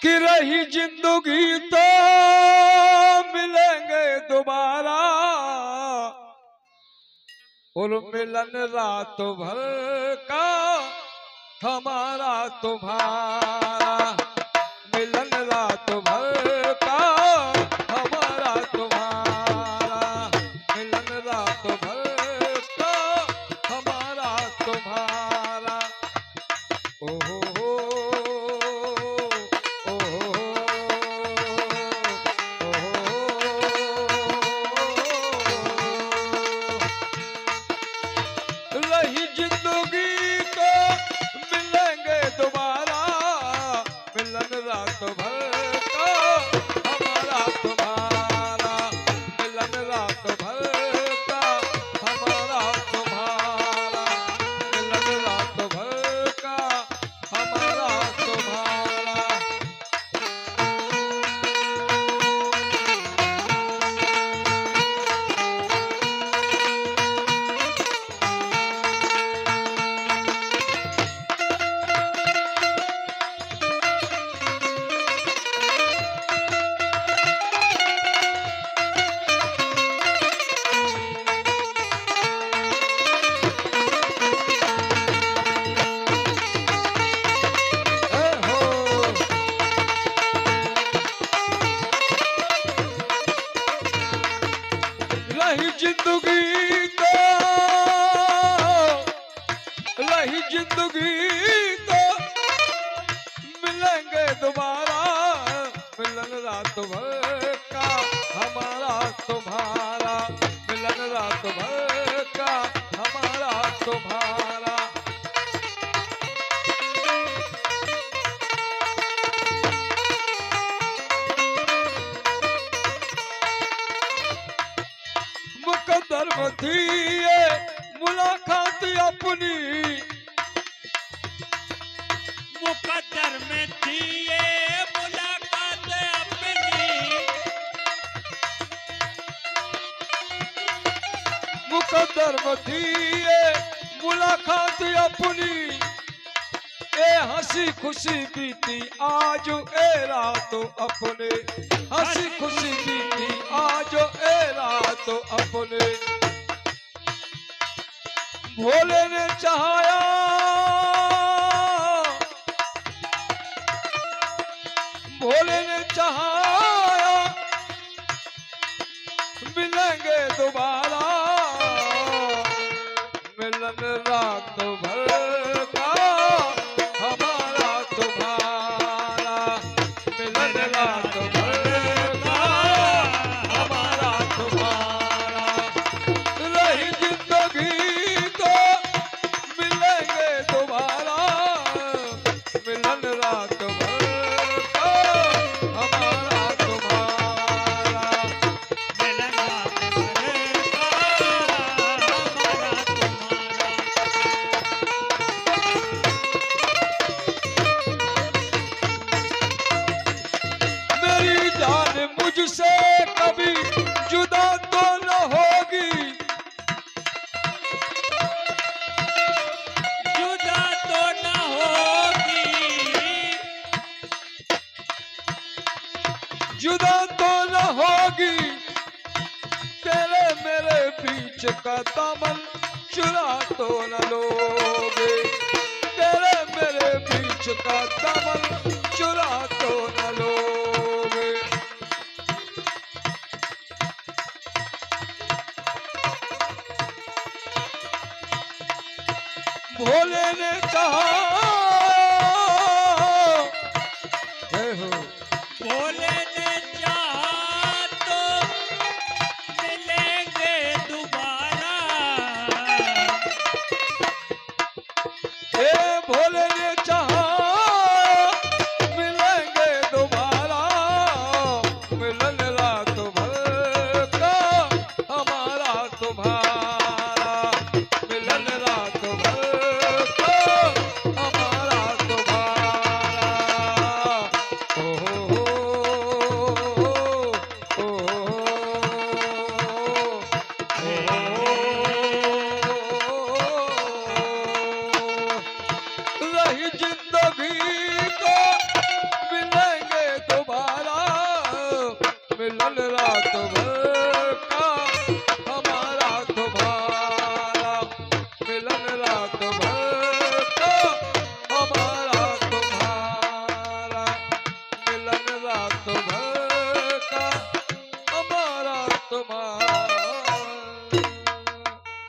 कि रही जिंदगी तो मिलेंगे दोबारा और मिलन रात भर का हमारा तुम्हारा, मिलन रात भर का हमारा तुम्हारा, मिलन रात भर का हमारा तुम्हारा। ओहो रही जिंदगी तो मिलेंगे दोबारा, मिलन रात भर का हमारा तुम्हारा, मिलन रात भर का हमारा तुम्हारा, मिलन रात भर का हमारा तुम्हारा। रही जिंदगी तो, रही जिंदगी तो मिलेंगे दोबारा, मिलन रात भर का हमारा तुम्हारा, मिलन रात भर का हमारा तुम्हारा। मुकद्दर में थी ये मुलाकात अपनी, मुकद्दर में थी ये मुलाकात अपनी, मुकद्दर में थी ये मुलाकात अपनी, ए हंसी खुशी बीती आज ए रात अपने, हंसी खुशी बीती आज ए रात अपने। भोले ने चाहा, भोले ने चाहा मिलेंगे दोबारा, मिलन रात भर का हमारा तुम्हारा, मिलन रात भर का हमारा तुम्हारा। रही जिंदगी तो मिलेंगे दोबारा, मिलन रात भर का हमारा तुम्हारा, मिलन रात भर का हमारा तुम्हारा। मेरी जान मुझसे कभी जुदा तो न होगी, जुदा तो न होगी, जुदा तो न होगी, तेरे मेरे बीच का दामन चुरा तो न लोगे, तेरे मेरे बीच का दामन चुरा तो न लोगे। भोले ने कहा